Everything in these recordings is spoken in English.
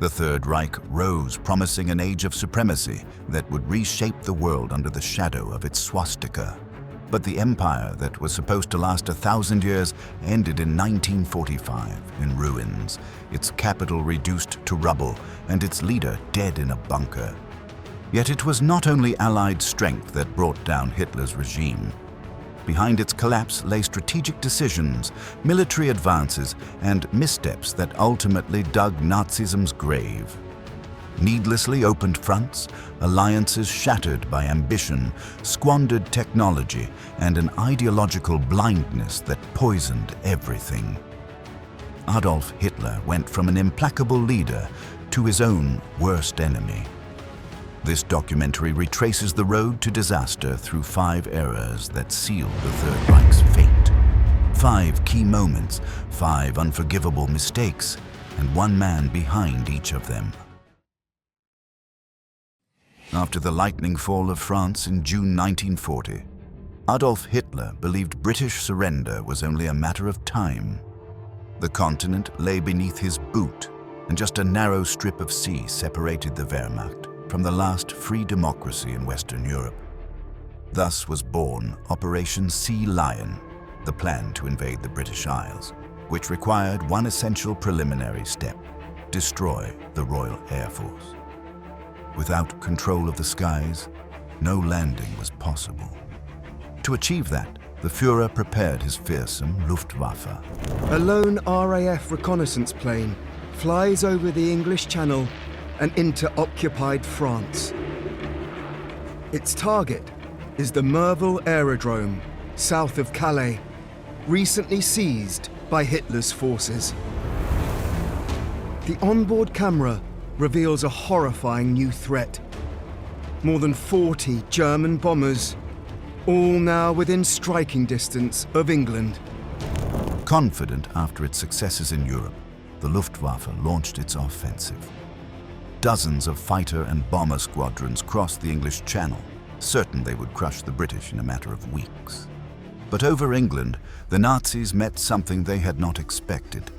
The Third Reich rose, promising an age of supremacy that would reshape the world under the shadow of its swastika. But the empire that was supposed to last 1,000 years ended in 1945 in ruins, its capital reduced to rubble and its leader dead in a bunker. Yet it was not only Allied strength that brought down Hitler's regime. Behind its collapse lay strategic decisions, military advances, and missteps that ultimately dug Nazism's grave. Needlessly opened fronts, alliances shattered by ambition, squandered technology, and an ideological blindness that poisoned everything. Adolf Hitler went from an implacable leader to his own worst enemy. This documentary retraces the road to disaster through 5 eras that sealed the Third Reich's fate. 5 key moments, 5 unforgivable mistakes, and one man behind each of them. After the lightning fall of France in June 1940, Adolf Hitler believed British surrender was only a matter of time. The continent lay beneath his boot, and just a narrow strip of sea separated the Wehrmacht from the last free democracy in Western Europe. Thus was born Operation Sea Lion, the plan to invade the British Isles, which required one essential preliminary step: destroy the Royal Air Force. Without control of the skies, no landing was possible. To achieve that, the Führer prepared his fearsome Luftwaffe. A lone RAF reconnaissance plane flies over the English Channel and into occupied France. Its target is the Merville Aerodrome, south of Calais, recently seized by Hitler's forces. The onboard camera reveals a horrifying new threat. More than 40 German bombers, all now within striking distance of England. Confident after its successes in Europe, the Luftwaffe launched its offensive. Dozens of fighter and bomber squadrons crossed the English Channel, certain they would crush the British in a matter of weeks. But over England, the Nazis met something they had not expected: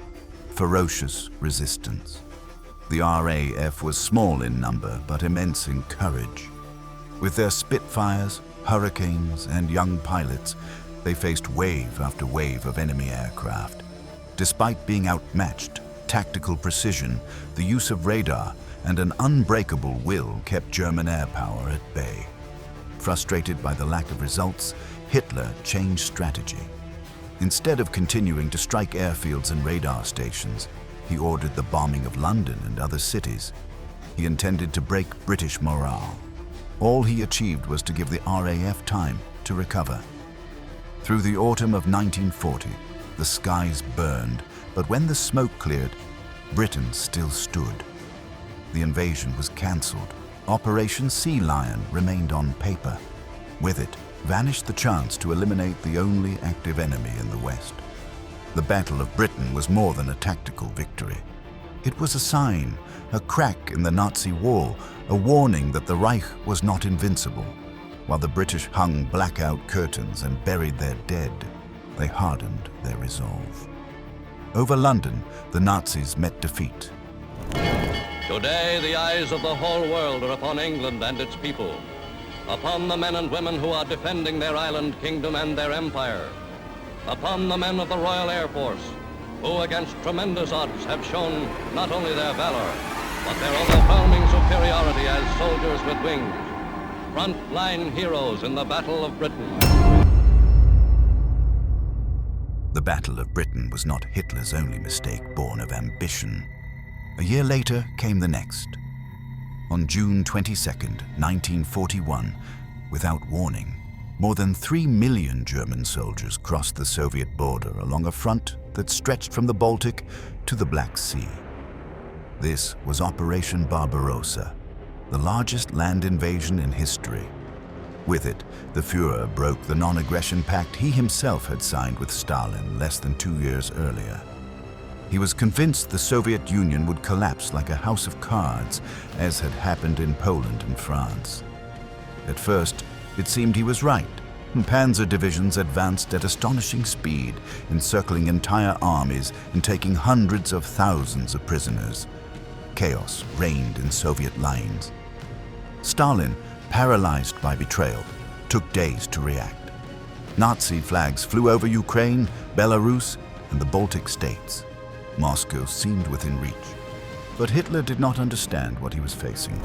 ferocious resistance. The RAF was small in number, but immense in courage. With their Spitfires, Hurricanes, and young pilots, they faced wave after wave of enemy aircraft. Despite being outmatched, tactical precision, the use of radar, and an unbreakable will kept German air power at bay. Frustrated by the lack of results, Hitler changed strategy. Instead of continuing to strike airfields and radar stations, he ordered the bombing of London and other cities. He intended to break British morale. All he achieved was to give the RAF time to recover. Through the autumn of 1940, the skies burned, but when the smoke cleared, Britain still stood. The invasion was cancelled. Operation Sea Lion remained on paper. With it, vanished the chance to eliminate the only active enemy in the West. The Battle of Britain was more than a tactical victory. It was a sign, a crack in the Nazi wall, a warning that the Reich was not invincible. While the British hung blackout curtains and buried their dead, they hardened their resolve. Over London, the Nazis met defeat. Today, the eyes of the whole world are upon England and its people, upon the men and women who are defending their island kingdom and their empire, upon the men of the Royal Air Force, who against tremendous odds have shown not only their valor, but their overwhelming superiority as soldiers with wings, front-line heroes in the Battle of Britain. The Battle of Britain was not Hitler's only mistake born of ambition. A year later came the next. On June 22nd, 1941, without warning, more than 3 million German soldiers crossed the Soviet border along a front that stretched from the Baltic to the Black Sea. This was Operation Barbarossa, the largest land invasion in history. With it, the Führer broke the non-aggression pact he himself had signed with Stalin less than 2 years earlier. He was convinced the Soviet Union would collapse like a house of cards, as had happened in Poland and France. At first, it seemed he was right. Panzer divisions advanced at astonishing speed, encircling entire armies and taking hundreds of thousands of prisoners. Chaos reigned in Soviet lines. Stalin, paralyzed by betrayal, took days to react. Nazi flags flew over Ukraine, Belarus, and the Baltic states. Moscow seemed within reach. But Hitler did not understand what he was facing.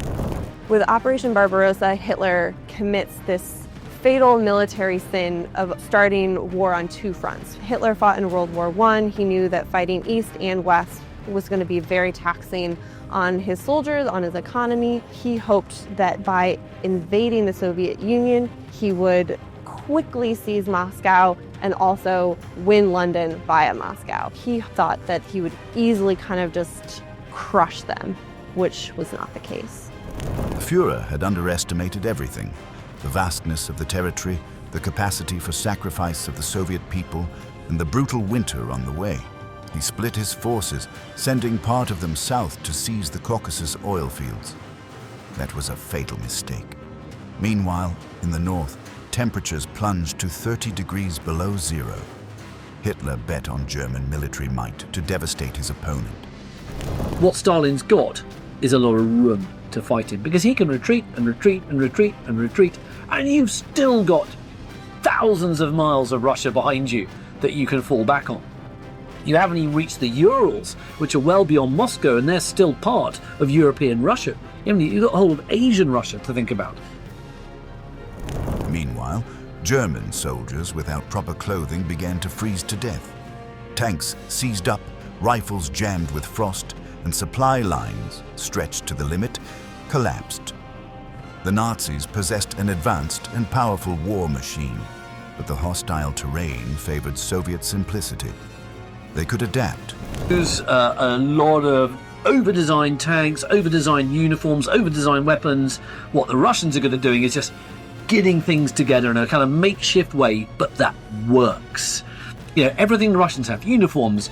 With Operation Barbarossa, Hitler commits this fatal military sin of starting war on two fronts. Hitler fought in World War I. He knew that fighting east and west was going to be very taxing on his soldiers, on his economy. He hoped that by invading the Soviet Union, he would quickly seize Moscow and also win London via Moscow. He thought that he would easily kind of just crush them, which was not the case. The Führer had underestimated everything: the vastness of the territory, the capacity for sacrifice of the Soviet people, and the brutal winter on the way. He split his forces, sending part of them south to seize the Caucasus oil fields. That was a fatal mistake. Meanwhile, in the north, temperatures plunged to 30 degrees below zero. Hitler bet on German military might to devastate his opponent. What Stalin's got is a lot of room to fight in, because he can retreat and retreat and retreat and retreat, and you've still got thousands of miles of Russia behind you that you can fall back on. You haven't even reached the Urals, which are well beyond Moscow, and they're still part of European Russia. You've got a whole of Asian Russia to think about. Meanwhile, German soldiers without proper clothing began to freeze to death. Tanks seized up, rifles jammed with frost, and supply lines, stretched to the limit, collapsed. The Nazis possessed an advanced and powerful war machine, but the hostile terrain favored Soviet simplicity. They could adapt. There's a lot of over-designed tanks, over-designed uniforms, over-designed weapons. What the Russians are good at doing is just getting things together in a kind of makeshift way, but that works. You know, everything the Russians have, uniforms,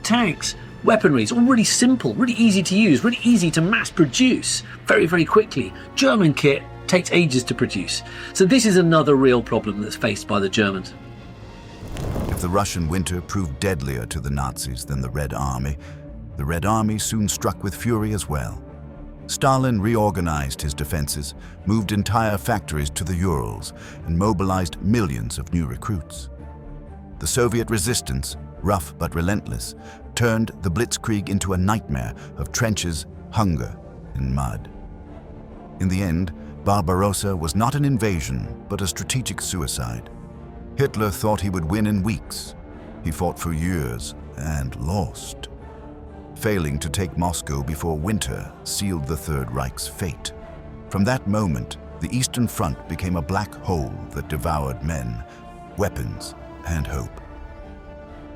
tanks, weaponry, it's all really simple, really easy to use, really easy to mass produce very, very quickly. German kit takes ages to produce. So this is another real problem that's faced by the Germans. If the Russian winter proved deadlier to the Nazis than the Red Army soon struck with fury as well. Stalin reorganized his defenses, moved entire factories to the Urals, and mobilized millions of new recruits. The Soviet resistance, rough but relentless, turned the Blitzkrieg into a nightmare of trenches, hunger, and mud. In the end, Barbarossa was not an invasion, but a strategic suicide. Hitler thought he would win in weeks. He fought for years and lost. Failing to take Moscow before winter sealed the Third Reich's fate. From that moment, the Eastern Front became a black hole that devoured men, weapons, and hope.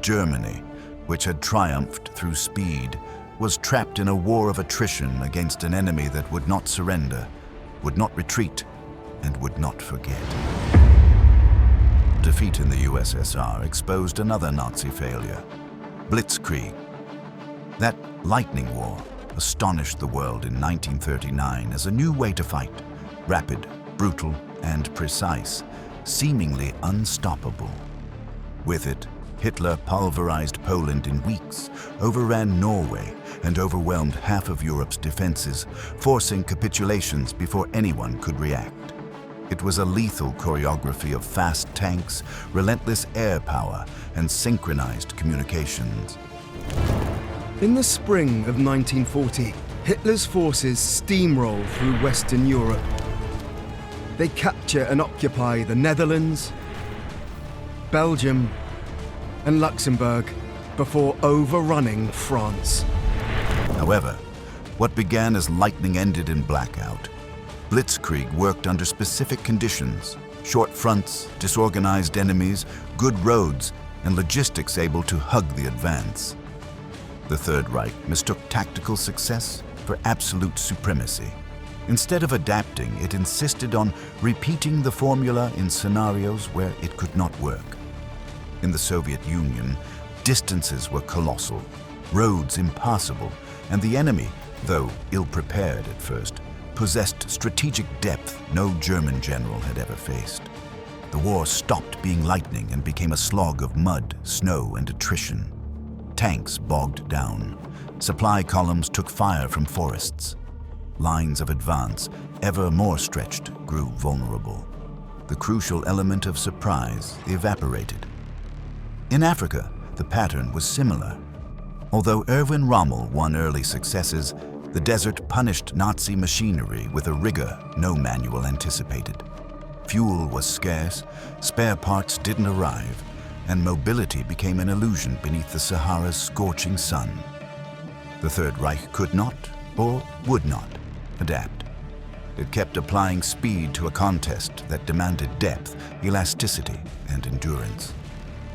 Germany, which had triumphed through speed, was trapped in a war of attrition against an enemy that would not surrender, would not retreat, and would not forget. Defeat in the USSR exposed another Nazi failure: Blitzkrieg. That lightning war astonished the world in 1939 as a new way to fight: rapid, brutal, and precise, seemingly unstoppable. With it, Hitler pulverized Poland in weeks, overran Norway, and overwhelmed half of Europe's defenses, forcing capitulations before anyone could react. It was a lethal choreography of fast tanks, relentless air power, and synchronized communications. In the spring of 1940, Hitler's forces steamroll through Western Europe. They capture and occupy the Netherlands, Belgium, and Luxembourg before overrunning France. However, what began as lightning ended in blackout. Blitzkrieg worked under specific conditions: short fronts, disorganized enemies, good roads, and logistics able to hug the advance. The Third Reich mistook tactical success for absolute supremacy. Instead of adapting, it insisted on repeating the formula in scenarios where it could not work. In the Soviet Union, distances were colossal, roads impassable, and the enemy, though ill-prepared at first, possessed strategic depth no German general had ever faced. The war stopped being lightning and became a slog of mud, snow, and attrition. Tanks bogged down. Supply columns took fire from forests. Lines of advance, ever more stretched, grew vulnerable. The crucial element of surprise evaporated. In Africa, the pattern was similar. Although Erwin Rommel won early successes, the desert punished Nazi machinery with a rigor no manual anticipated. Fuel was scarce, spare parts didn't arrive, and mobility became an illusion beneath the Sahara's scorching sun. The Third Reich could not, or would not, adapt. It kept applying speed to a contest that demanded depth, elasticity, and endurance.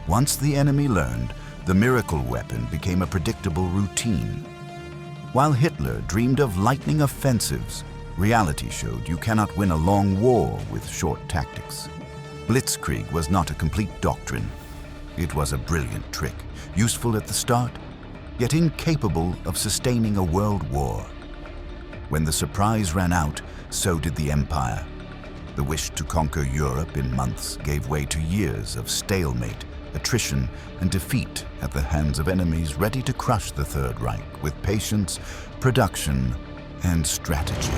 Once the enemy learned, the miracle weapon became a predictable routine. While Hitler dreamed of lightning offensives, reality showed you cannot win a long war with short tactics. Blitzkrieg was not a complete doctrine. It was a brilliant trick, useful at the start, yet incapable of sustaining a world war. When the surprise ran out, so did the empire. The wish to conquer Europe in months gave way to years of stalemate, attrition, and defeat at the hands of enemies ready to crush the Third Reich with patience, production, and strategy.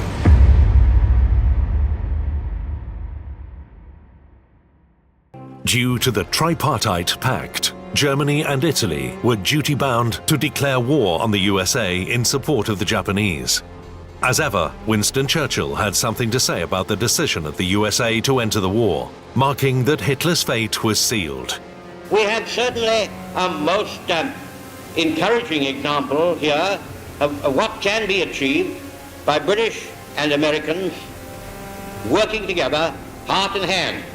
Due to the Tripartite Pact, Germany and Italy were duty-bound to declare war on the USA in support of the Japanese. As ever, Winston Churchill had something to say about the decision of the USA to enter the war, marking that Hitler's fate was sealed. We have certainly a most encouraging example here of what can be achieved by British and Americans working together, heart and hand.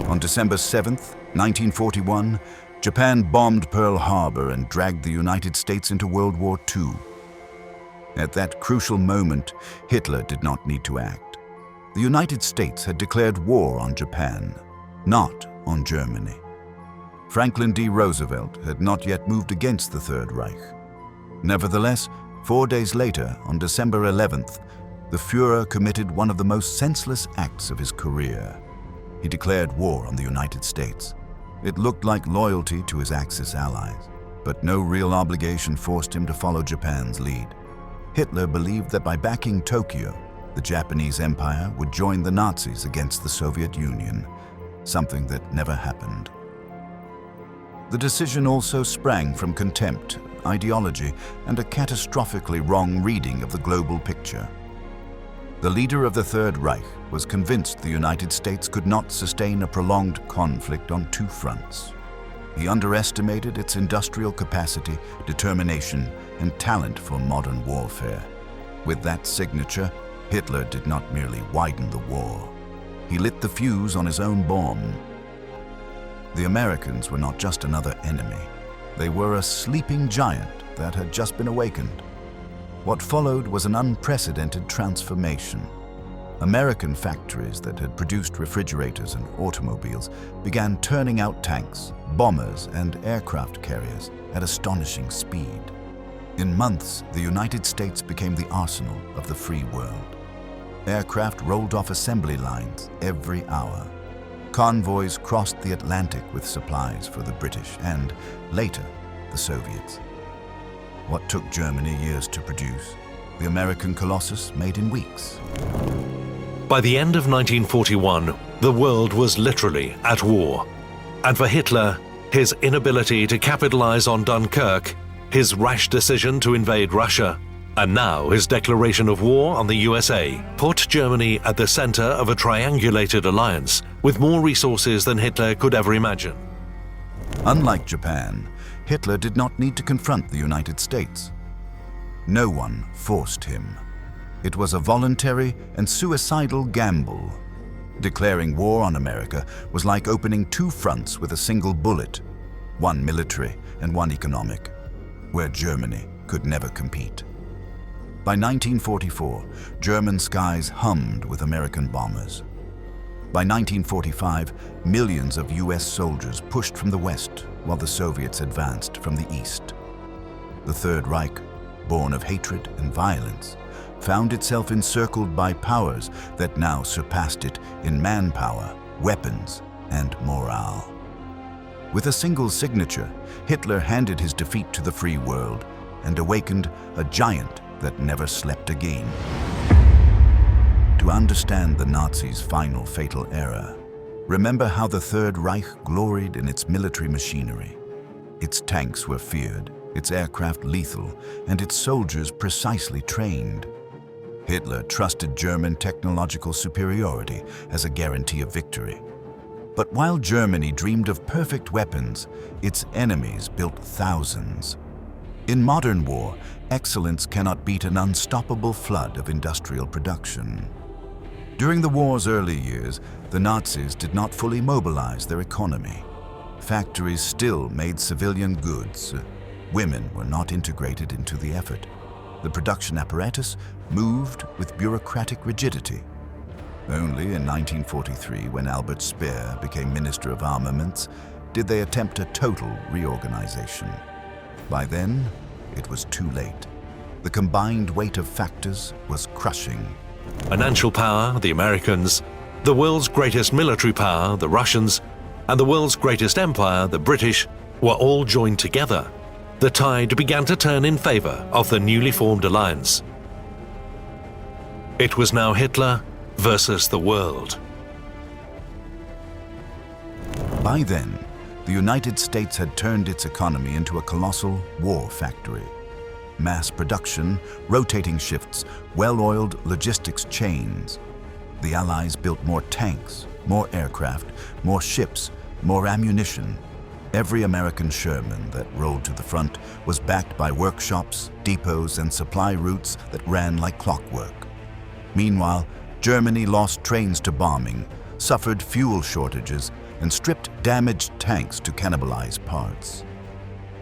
On December 7th, 1941, Japan bombed Pearl Harbor and dragged the United States into World War II. At that crucial moment, Hitler did not need to act. The United States had declared war on Japan, not on Germany. Franklin D. Roosevelt had not yet moved against the Third Reich. Nevertheless, 4 days later, on December 11th, the Führer committed one of the most senseless acts of his career. He declared war on the United States. It looked like loyalty to his Axis allies, but no real obligation forced him to follow Japan's lead. Hitler believed that by backing Tokyo, the Japanese Empire would join the Nazis against the Soviet Union, something that never happened. The decision also sprang from contempt, ideology, and a catastrophically wrong reading of the global picture. The leader of the Third Reich was convinced the United States could not sustain a prolonged conflict on two fronts. He underestimated its industrial capacity, determination, and talent for modern warfare. With that signature, Hitler did not merely widen the war. He lit the fuse on his own bomb. The Americans were not just another enemy. They were a sleeping giant that had just been awakened. What followed was an unprecedented transformation. American factories that had produced refrigerators and automobiles began turning out tanks, bombers, and aircraft carriers at astonishing speed. In months, the United States became the arsenal of the free world. Aircraft rolled off assembly lines every hour. Convoys crossed the Atlantic with supplies for the British and, later, the Soviets. What took Germany years to produce, the American Colossus made in weeks. By the end of 1941, the world was literally at war. And for Hitler, his inability to capitalize on Dunkirk, his rash decision to invade Russia, and now his declaration of war on the USA put Germany at the center of a triangulated alliance with more resources than Hitler could ever imagine. Unlike Japan, Hitler did not need to confront the United States. No one forced him. It was a voluntary and suicidal gamble. Declaring war on America was like opening two fronts with a single bullet, one military and one economic, where Germany could never compete. By 1944, German skies hummed with American bombers. By 1945, millions of US soldiers pushed from the west while the Soviets advanced from the east. The Third Reich, born of hatred and violence, found itself encircled by powers that now surpassed it in manpower, weapons, and morale. With a single signature, Hitler handed his defeat to the free world and awakened a giant that never slept again. To understand the Nazis' final fatal era, remember how the Third Reich gloried in its military machinery. Its tanks were feared, its aircraft lethal, and its soldiers precisely trained. Hitler trusted German technological superiority as a guarantee of victory. But while Germany dreamed of perfect weapons, its enemies built thousands. In modern war, excellence cannot beat an unstoppable flood of industrial production. During the war's early years, the Nazis did not fully mobilize their economy. Factories still made civilian goods. Women were not integrated into the effort. The production apparatus moved with bureaucratic rigidity. Only in 1943, when Albert Speer became Minister of Armaments, did they attempt a total reorganization. By then, it was too late. The combined weight of factors was crushing. Financial power, the Americans, the world's greatest military power, the Russians, and the world's greatest empire, the British, were all joined together. The tide began to turn in favor of the newly formed alliance. It was now Hitler versus the world. By then, the United States had turned its economy into a colossal war factory. Mass production, rotating shifts, well-oiled logistics chains. The Allies built more tanks, more aircraft, more ships, more ammunition. Every American Sherman that rolled to the front was backed by workshops, depots, and supply routes that ran like clockwork. Meanwhile, Germany lost trains to bombing, suffered fuel shortages, and stripped damaged tanks to cannibalize parts.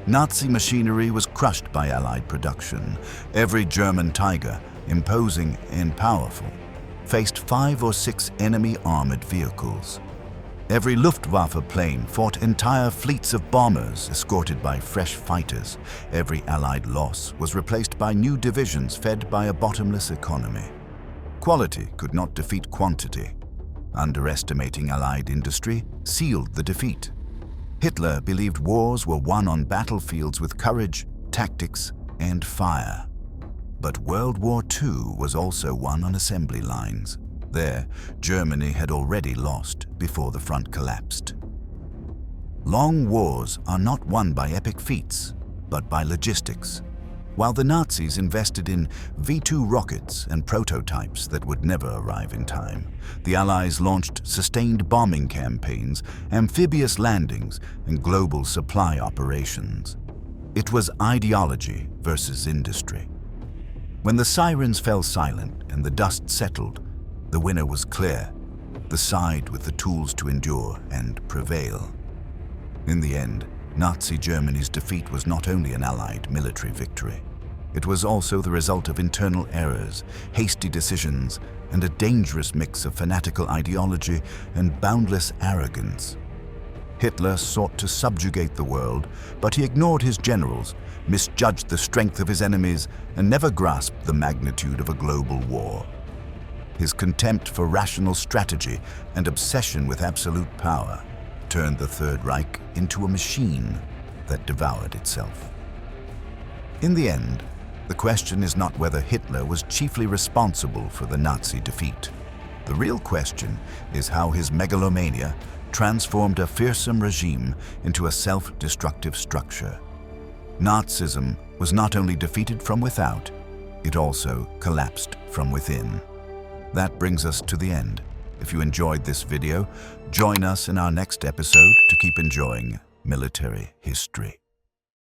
Nazi machinery was crushed by Allied production. Every German Tiger, imposing and powerful, faced 5 or 6 enemy armored vehicles. Every Luftwaffe plane fought entire fleets of bombers escorted by fresh fighters. Every Allied loss was replaced by new divisions fed by a bottomless economy. Quality could not defeat quantity. Underestimating Allied industry sealed the defeat. Hitler believed wars were won on battlefields with courage, tactics, and fire. But World War II was also won on assembly lines. There, Germany had already lost before the front collapsed. Long wars are not won by epic feats, but by logistics. While the Nazis invested in V-2 rockets and prototypes that would never arrive in time, the Allies launched sustained bombing campaigns, amphibious landings, and global supply operations. It was ideology versus industry. When the sirens fell silent and the dust settled, the winner was clear, the side with the tools to endure and prevail. In the end, Nazi Germany's defeat was not only an Allied military victory. It was also the result of internal errors, hasty decisions, and a dangerous mix of fanatical ideology and boundless arrogance. Hitler sought to subjugate the world, but he ignored his generals, misjudged the strength of his enemies, and never grasped the magnitude of a global war. His contempt for rational strategy and obsession with absolute power turned the Third Reich into a machine that devoured itself. In the end, the question is not whether Hitler was chiefly responsible for the Nazi defeat. The real question is how his megalomania transformed a fearsome regime into a self-destructive structure. Nazism was not only defeated from without, it also collapsed from within. That brings us to the end. If you enjoyed this video, join us in our next episode to keep enjoying military history.